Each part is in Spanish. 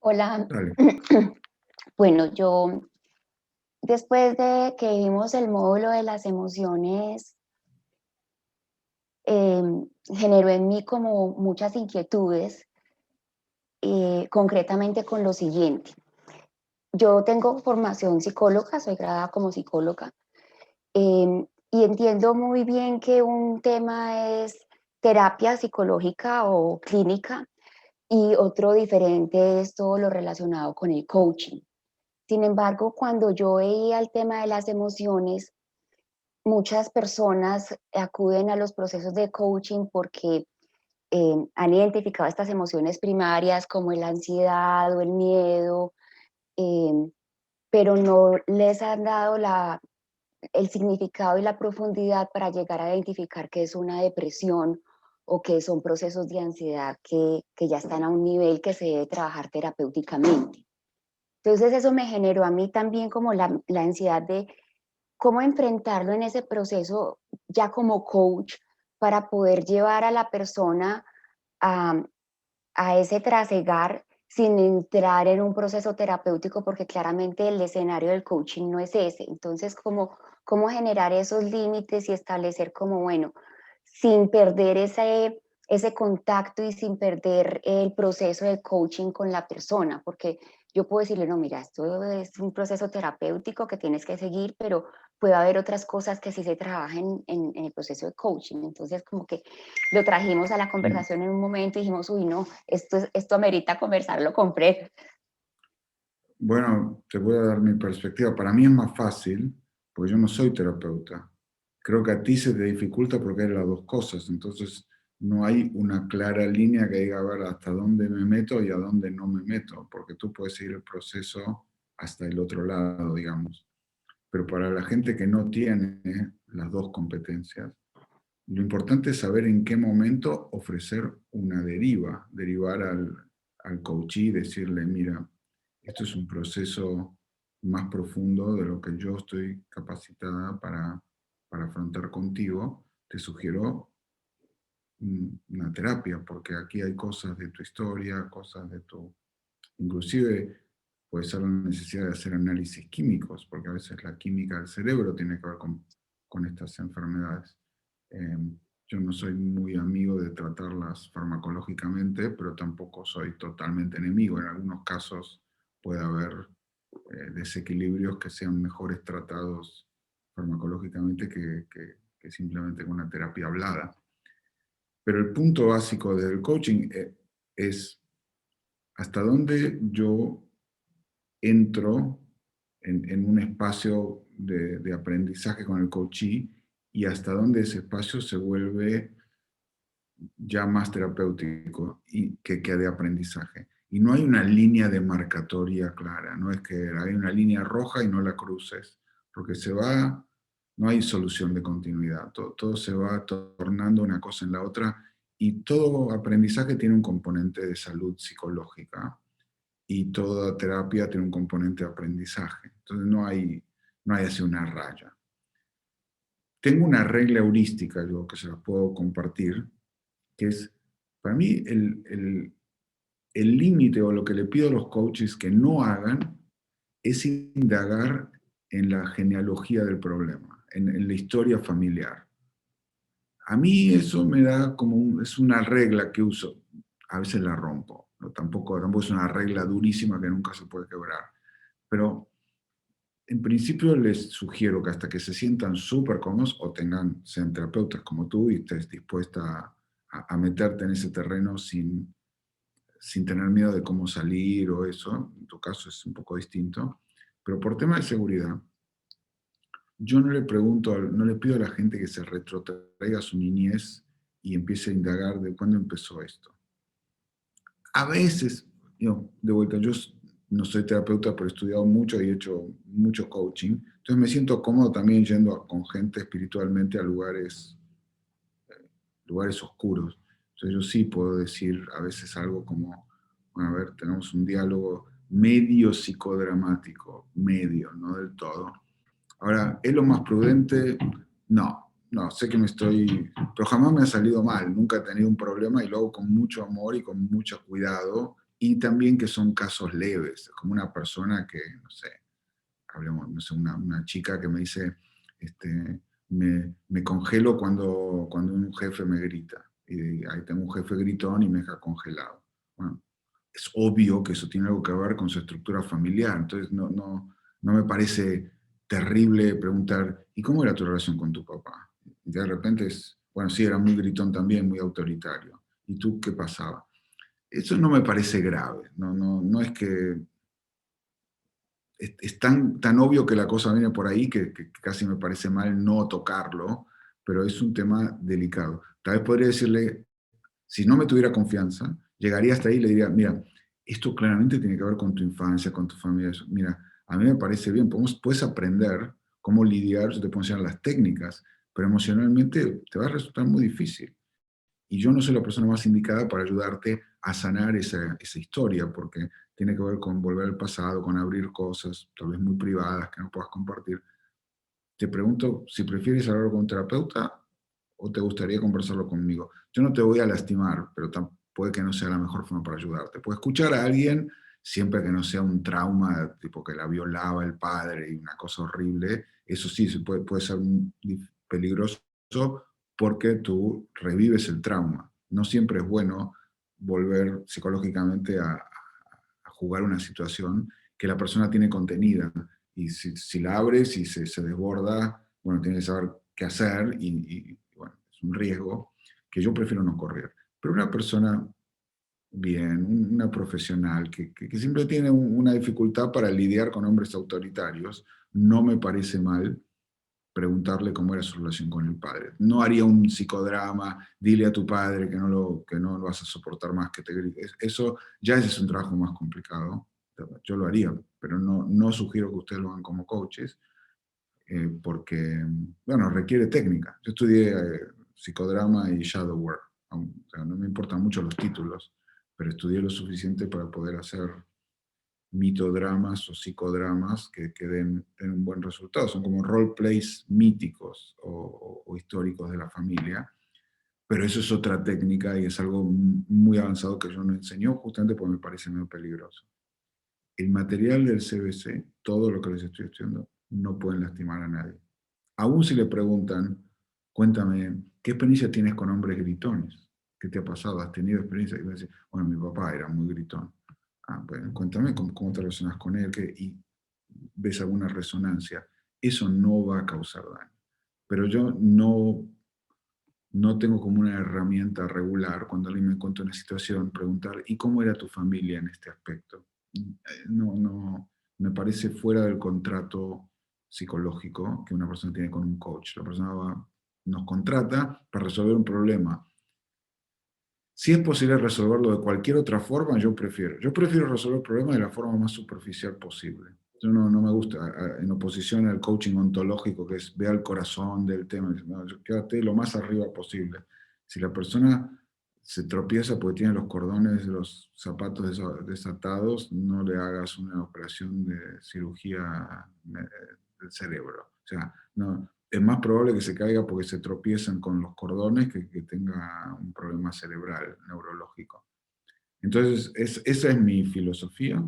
Hola. Dale. Bueno, yo después de que vimos el módulo de las emociones, generó en mí como muchas inquietudes, concretamente con lo siguiente. Yo tengo formación psicóloga, soy graduada como psicóloga, y entiendo muy bien que un tema es terapia psicológica o clínica y otro diferente es todo lo relacionado con el coaching. Sin embargo, cuando yo veía el tema de las emociones, muchas personas acuden a los procesos de coaching porque han identificado estas emociones primarias como la ansiedad o el miedo, em, pero no les han dado el significado y la profundidad para llegar a identificar qué es una depresión o qué son procesos de ansiedad que ya están a un nivel que se debe trabajar terapéuticamente. Entonces eso me generó a mí también como la ansiedad de cómo enfrentarlo en ese proceso ya como coach para poder llevar a la persona a, a ese trasegar sin entrar en un proceso terapéutico, porque claramente el escenario del coaching no es ese. Entonces, cómo generar esos límites y establecer como, bueno, sin perder ese contacto y sin perder el proceso de coaching con la persona, porque yo puedo decirle, no, mira, esto es un proceso terapéutico que tienes que seguir, pero puede haber otras cosas que sí se trabajan en el proceso de coaching. Entonces, como que lo trajimos a la Mm, conversación en un momento y dijimos, uy, no, esto amerita conversarlo con Fred. Bueno, te voy a dar mi perspectiva. Para mí es más fácil, porque yo no soy terapeuta. Creo que a ti se te dificulta porque hay las dos cosas. Entonces, no hay una clara línea que diga, a ver, hasta dónde me meto y a dónde no me meto, porque tú puedes seguir el proceso hasta el otro lado, digamos. Pero para la gente que no tiene las dos competencias, lo importante es saber en qué momento ofrecer una derivar al coachee y decirle, mira, esto es un proceso más profundo de lo que yo estoy capacitada para afrontar contigo. Te sugiero una terapia, porque aquí hay cosas de tu historia, cosas de tu... Inclusive puede ser la necesidad de hacer análisis químicos, porque a veces la química del cerebro tiene que ver con estas enfermedades. Eh, yo no soy muy amigo de tratarlas farmacológicamente, pero tampoco soy totalmente enemigo. En algunos casos puede haber desequilibrios que sean mejores tratados farmacológicamente que simplemente con una terapia hablada. Pero el punto básico del coaching es hasta dónde yo entro en un espacio de aprendizaje con el coachee y hasta dónde ese espacio se vuelve ya más terapéutico y que de aprendizaje. Y no hay una línea de marcatoria clara, no es que hay una línea roja y no la cruces, porque no hay solución de continuidad, todo se va tornando una cosa en la otra y todo aprendizaje tiene un componente de salud psicológica y toda terapia tiene un componente de aprendizaje. Entonces no hay así una raya. Tengo una regla heurística, yo que se la puedo compartir, que es, para mí, el límite o lo que le pido a los coaches que no hagan es indagar en la genealogía del problema, en la historia familiar. A mí eso me da como, es una regla que uso, a veces la rompo, ¿no? Tampoco es una regla durísima que nunca se puede quebrar, pero en principio les sugiero que hasta que se sientan súper cómodos o sean terapeutas como tú y estés dispuesta a meterte en ese terreno sin tener miedo de cómo salir o eso, en tu caso es un poco distinto, pero por tema de seguridad, yo no le pregunto, no le pido a la gente que se retrotraiga a su niñez y empiece a indagar de cuándo empezó esto. A veces, de vuelta, yo no soy terapeuta, pero he estudiado mucho y he hecho mucho coaching, entonces me siento cómodo también yendo con gente espiritualmente a lugares oscuros. Entonces yo sí puedo decir a veces algo como, bueno, a ver, tenemos un diálogo medio psicodramático, medio, no del todo. Ahora, ¿es lo más prudente? No, sé que pero jamás me ha salido mal, nunca he tenido un problema y lo hago con mucho amor y con mucho cuidado y también que son casos leves, como una persona que, no sé, hablemos, no sé, una chica que me dice, me congelo cuando un jefe me grita, y ahí tengo un jefe gritón y me deja congelado. Bueno, es obvio que eso tiene algo que ver con su estructura familiar, entonces no me parece terrible preguntar, ¿y cómo era tu relación con tu papá? Y de repente es, bueno, sí, era muy gritón también, muy autoritario. ¿Y tú qué pasaba? Eso no me parece grave, no es que es tan obvio que la cosa viene por ahí que casi me parece mal no tocarlo, pero es un tema delicado. Tal vez podría decirle, si no me tuviera confianza, llegaría hasta ahí y le diría, mira, esto claramente tiene que ver con tu infancia, con tu familia. Mira, a mí me parece bien, puedes aprender cómo lidiar, yo te puedo enseñar las técnicas, pero emocionalmente te va a resultar muy difícil. Y yo no soy la persona más indicada para ayudarte a sanar esa historia, porque tiene que ver con volver al pasado, con abrir cosas, tal vez muy privadas, que no puedas compartir. Te pregunto si prefieres hablarlo con un terapeuta o te gustaría conversarlo conmigo. Yo no te voy a lastimar, pero puede que no sea la mejor forma para ayudarte. Puedes escuchar a alguien siempre que no sea un trauma, tipo que la violaba el padre y una cosa horrible. Eso sí, puede ser peligroso porque tú revives el trauma. No siempre es bueno volver psicológicamente a jugar una situación que la persona tiene contenida. Y si la abres y se desborda, bueno, tienes que saber qué hacer y, bueno, es un riesgo que yo prefiero no correr. Pero una persona bien, una profesional que siempre tiene una dificultad para lidiar con hombres autoritarios, no me parece mal preguntarle cómo era su relación con el padre. No haría un psicodrama, dile a tu padre que no lo vas a soportar más, que te grites. Eso ya ese es un trabajo más complicado. Yo lo haría, pero no sugiero que ustedes lo hagan como coaches, porque, bueno, requiere técnica. Yo estudié psicodrama y shadow work. O sea, no me importan mucho los títulos, pero estudié lo suficiente para poder hacer mitodramas o psicodramas que den un buen resultado. Son como roleplays míticos o históricos de la familia, pero eso es otra técnica y es algo muy avanzado que yo no enseño justamente porque me parece medio peligroso. El material del CBC, todo lo que les estoy estudiando, no pueden lastimar a nadie. Aún si le preguntan, cuéntame, ¿qué experiencia tienes con hombres gritones? ¿Qué te ha pasado? ¿Has tenido experiencia? Y va a decir, bueno, mi papá era muy gritón. Ah, bueno, cuéntame cómo te relacionas con él y ves alguna resonancia. Eso no va a causar daño. Pero yo no tengo como una herramienta regular cuando alguien me encuentra en una situación, preguntar, ¿y cómo era tu familia en este aspecto? No, me parece fuera del contrato psicológico que una persona tiene con un coach. La persona nos contrata para resolver un problema. Si es posible resolverlo de cualquier otra forma, yo prefiero. Yo prefiero resolver el problema de la forma más superficial posible. Yo no me gusta, en oposición al coaching ontológico, que es ve al corazón del tema. No, quédate lo más arriba posible. Si la persona se tropieza porque tiene los cordones de los zapatos desatados, no le hagas una operación de cirugía del cerebro. O sea, no, es más probable que se caiga porque se tropiezan con los cordones que tenga un problema cerebral, neurológico. Entonces, esa es mi filosofía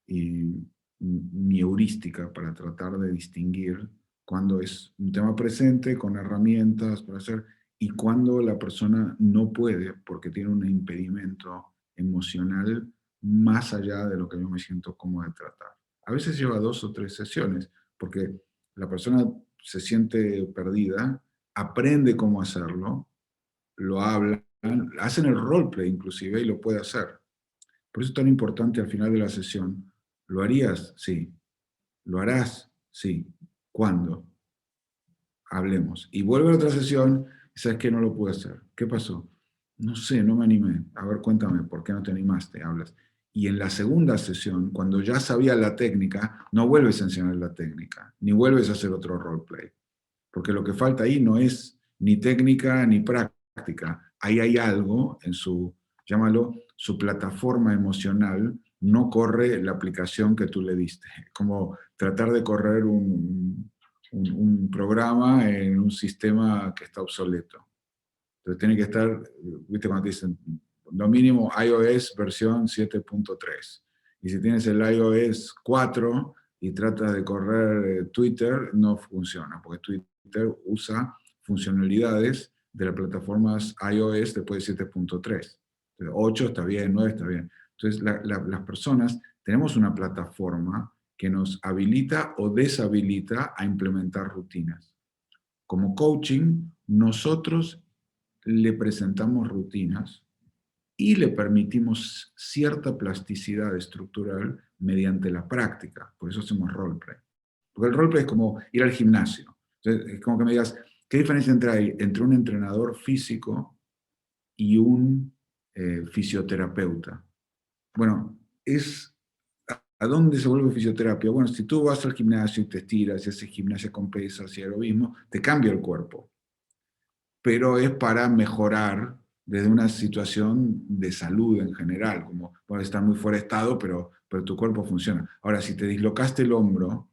y mi heurística para tratar de distinguir cuando es un tema presente con herramientas para hacer y cuando la persona no puede porque tiene un impedimento emocional más allá de lo que yo me siento cómodo de tratar. A veces lleva 2 o 3 sesiones porque la persona se siente perdida, aprende cómo hacerlo, lo hablan, hacen el roleplay inclusive y lo puede hacer. Por eso es tan importante al final de la sesión. ¿Lo harías? Sí. ¿Lo harás? Sí. ¿Cuándo? Hablemos. Y vuelve a otra sesión y sabes que no lo pude hacer. ¿Qué pasó? No sé, no me animé. A ver, cuéntame, ¿por qué no te animaste? Hablas. Y en la segunda sesión, cuando ya sabía la técnica, no vuelves a enseñar la técnica, ni vuelves a hacer otro roleplay. Porque lo que falta ahí no es ni técnica ni práctica. Ahí hay algo en su, llámalo, su plataforma emocional, no corre la aplicación que tú le diste. Como tratar de correr un programa en un sistema que está obsoleto. Entonces tiene que estar, viste cuando te dicen, lo mínimo iOS versión 7.3. Y si tienes el iOS 4 y tratas de correr Twitter, no funciona, porque Twitter usa funcionalidades de las plataformas iOS después de 7.3. 8 está bien, 9 está bien. Entonces, las personas tenemos una plataforma que nos habilita o deshabilita a implementar rutinas. Como coaching, nosotros le presentamos rutinas y le permitimos cierta plasticidad estructural mediante la práctica. Por eso hacemos roleplay. Porque el roleplay es como ir al gimnasio. Entonces, es como que me digas, ¿qué diferencia hay entre un entrenador físico y un fisioterapeuta? Bueno, ¿a dónde se vuelve fisioterapia? Bueno, si tú vas al gimnasio y te estiras y haces gimnasia con pesas y aerobismo, te cambia el cuerpo. Pero es para mejorar desde una situación de salud en general, como puedes estar muy fuera de estado, pero tu cuerpo funciona. Ahora, si te dislocaste el hombro,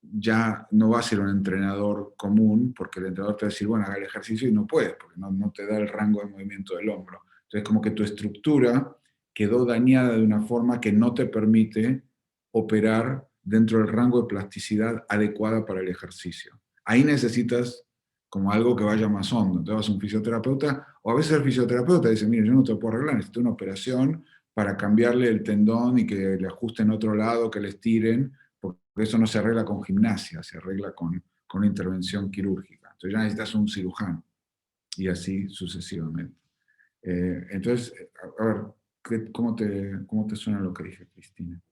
ya no vas a ser un entrenador común, porque el entrenador te va a decir, bueno, haga el ejercicio y no puedes, porque no te da el rango de movimiento del hombro. Entonces, como que tu estructura quedó dañada de una forma que no te permite operar dentro del rango de plasticidad adecuada para el ejercicio. Ahí necesitas como algo que vaya más hondo. Entonces vas a un fisioterapeuta, o a veces el fisioterapeuta dice, mire, yo no te lo puedo arreglar, necesito una operación para cambiarle el tendón y que le ajusten otro lado, que le estiren, porque eso no se arregla con gimnasia, se arregla con una intervención quirúrgica. Entonces ya necesitas un cirujano, y así sucesivamente. Entonces, a ver, ¿cómo te suena lo que dije, Cristina?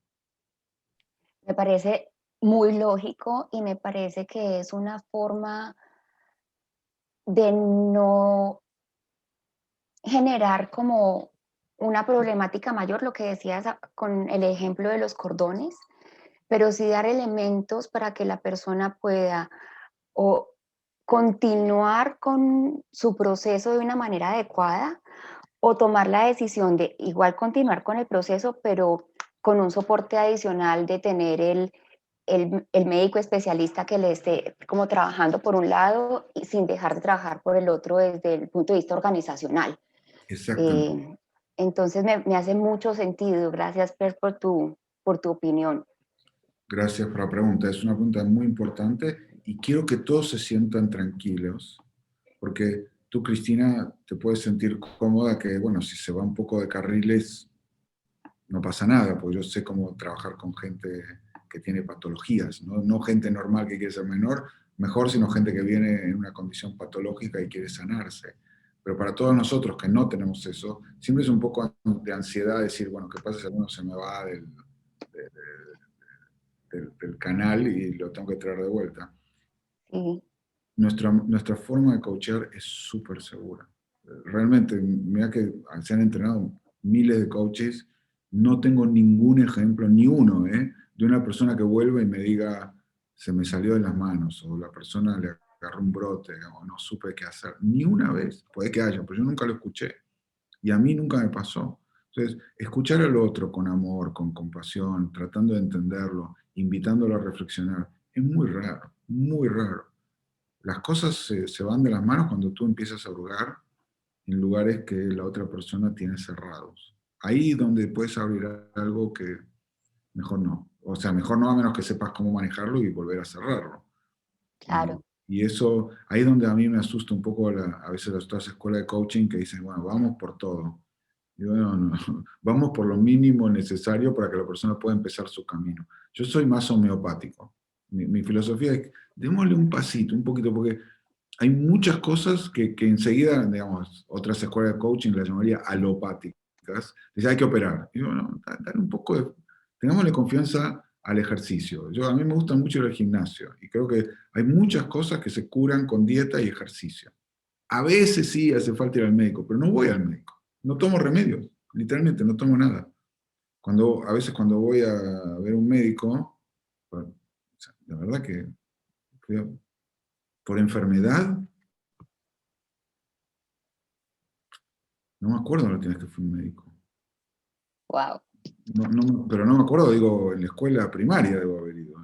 Me parece muy lógico y me parece que es una forma de no generar como una problemática mayor, lo que decías con el ejemplo de los cordones, pero sí dar elementos para que la persona pueda o continuar con su proceso de una manera adecuada o tomar la decisión de igual continuar con el proceso, pero con un soporte adicional de tener el médico especialista que le esté como trabajando por un lado y sin dejar de trabajar por el otro desde el punto de vista organizacional. Exactamente. Eh, entonces me hace mucho sentido. Gracias, Per, por tu opinión. Gracias por la pregunta. Es una pregunta muy importante y quiero que todos se sientan tranquilos, porque tú, Cristina, te puedes sentir cómoda que, bueno, si se va un poco de carriles, no pasa nada, porque yo sé cómo trabajar con gente que tiene patologías, no gente normal que quiere ser mejor, sino gente que viene en una condición patológica y quiere sanarse. Pero para todos nosotros que no tenemos eso, siempre es un poco de ansiedad decir, bueno, ¿qué pasa si alguno se me va del canal y lo tengo que traer de vuelta? Sí, Nuestra forma de coachear es súper segura. Realmente, mira que se han entrenado miles de coaches, no tengo ningún ejemplo, ni uno, de una persona que vuelva y me diga, se me salió de las manos, o la persona le agarró un brote, o no supe qué hacer. Ni una vez, puede que haya, pero yo nunca lo escuché. Y a mí nunca me pasó. Entonces, escuchar al otro con amor, con compasión, tratando de entenderlo, invitándolo a reflexionar, es muy raro, muy raro. Las cosas se van de las manos cuando tú empiezas a hurgar en lugares que la otra persona tiene cerrados. Ahí donde puedes abrir algo que mejor no. O sea, mejor no a menos que sepas cómo manejarlo y volver a cerrarlo. Y, claro. y eso, ahí es donde a mí me asusta un poco a veces todas las escuelas de coaching que dicen, bueno, vamos por todo. Digo, no, vamos por lo mínimo necesario para que la persona pueda empezar su camino. Yo soy más homeopático. Mi filosofía es, démosle un pasito, un poquito, porque hay muchas cosas que enseguida, digamos, otras escuelas de coaching las llamaría alopáticas. Dice, hay que operar. Y yo, no, dale un poco de, tengámosle confianza al ejercicio. A mí me gusta mucho ir al gimnasio y creo que hay muchas cosas que se curan con dieta y ejercicio. A veces sí hace falta ir al médico, pero no voy al médico. No tomo remedios, literalmente no tomo nada. A veces cuando voy a ver un médico, bueno, o sea, la verdad que por enfermedad, no me acuerdo la última vez que fui a un médico. Wow. Pero no me acuerdo, digo, en la escuela primaria debo haber ido.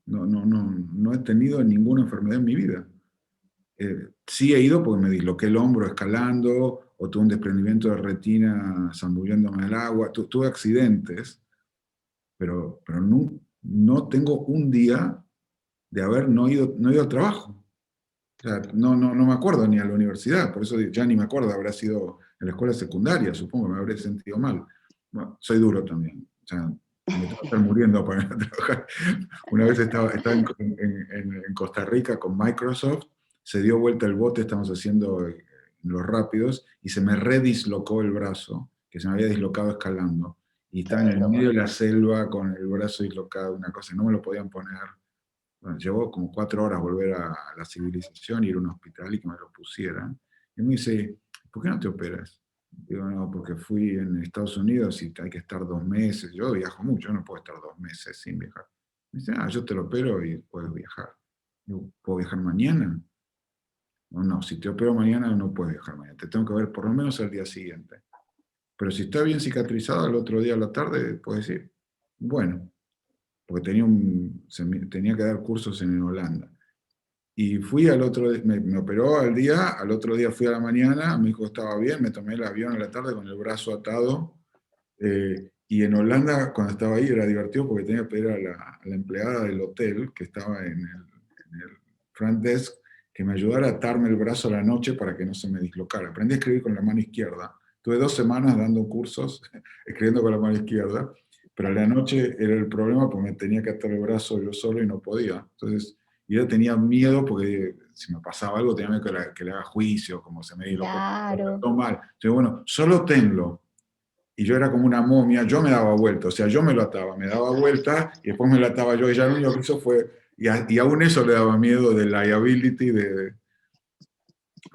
No he tenido ninguna enfermedad en mi vida. Sí he ido porque me disloqué el hombro escalando o tuve un desprendimiento de retina zambulléndome en el agua, tuve accidentes, pero no tengo un día de haber no ido al trabajo. O sea, no me acuerdo ni a la universidad, por eso ya ni me acuerdo, habrá sido en la escuela secundaria, supongo, me habré sentido mal. Bueno, soy duro también, o sea, me tengo que estar muriendo para ir a trabajar. Una vez estaba en Costa Rica con Microsoft, se dio vuelta el bote, estamos haciendo los rápidos, y se me redislocó el brazo, que se me había dislocado escalando, y Qué estaba en el medio dolor. de la selva con el brazo dislocado, una cosa, no me lo podían poner. Bueno, llevó como 4 horas volver a la civilización, ir a un hospital y que me lo pusieran. Y me dice, ¿por qué no te operas? Digo, no, porque fui en Estados Unidos y hay que estar 2 meses. Yo viajo mucho, no puedo estar 2 meses sin viajar. Me dice, yo te lo opero y puedes viajar. Digo, ¿puedo viajar mañana? No, no, si te opero mañana no puedes viajar mañana. Te tengo que ver por lo menos al día siguiente. Pero si está bien cicatrizado, el otro día a la tarde puedes ir. Bueno, porque tenía que dar cursos en Holanda. Y fui al otro día, me operó al día, al otro día fui a la mañana, me dijo que estaba bien, me tomé el avión a la tarde con el brazo atado. Y en Holanda, cuando estaba ahí, era divertido porque tenía que pedir a la empleada del hotel, que estaba en el front desk, que me ayudara a atarme el brazo a la noche para que no se me dislocara. Aprendí a escribir con la mano izquierda. Tuve 2 semanas dando cursos, escribiendo con la mano izquierda, pero a la noche era el problema porque me tenía que atar el brazo yo solo y no podía. Entonces, yo tenía miedo porque si me pasaba algo tenía miedo que le haga juicio, como se me dislocó, lo Claro. trató mal. Entonces, bueno, solo tenlo. Y yo era como una momia, yo me daba vuelta, o sea, yo me lo ataba, me daba vuelta y después me lo ataba yo, y ya lo único que hizo fue, y aún eso le daba miedo de liability,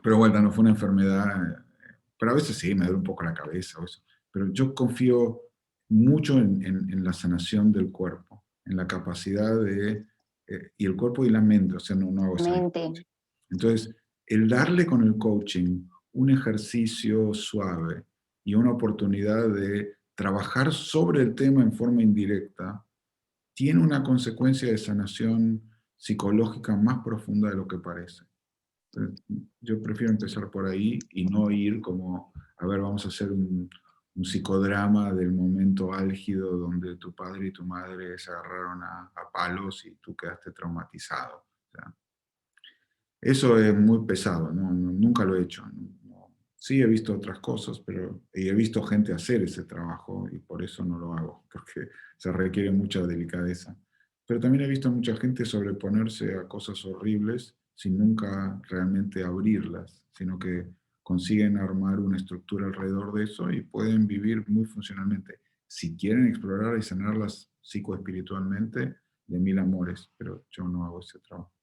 pero bueno, no fue una enfermedad, pero a veces sí, me duele un poco la cabeza, o eso. Pero yo confío mucho en la sanación del cuerpo, en la capacidad y el cuerpo y la mente, o sea, no hago esa Mente. diferencia. Entonces, el darle con el coaching un ejercicio suave y una oportunidad de trabajar sobre el tema en forma indirecta, tiene una consecuencia de sanación psicológica más profunda de lo que parece. Entonces, yo prefiero empezar por ahí y no ir como, a ver, vamos a hacer un psicodrama del momento álgido donde tu padre y tu madre se agarraron a palos y tú quedaste traumatizado. O sea, eso es muy pesado, ¿no? Nunca lo he hecho. Sí he visto otras cosas, pero y he visto gente hacer ese trabajo y por eso no lo hago, porque se requiere mucha delicadeza. Pero también he visto mucha gente sobreponerse a cosas horribles sin nunca realmente abrirlas, sino que consiguen armar una estructura alrededor de eso y pueden vivir muy funcionalmente. Si quieren explorar y sanarlas psicoespiritualmente, de mil amores, pero yo no hago ese trabajo.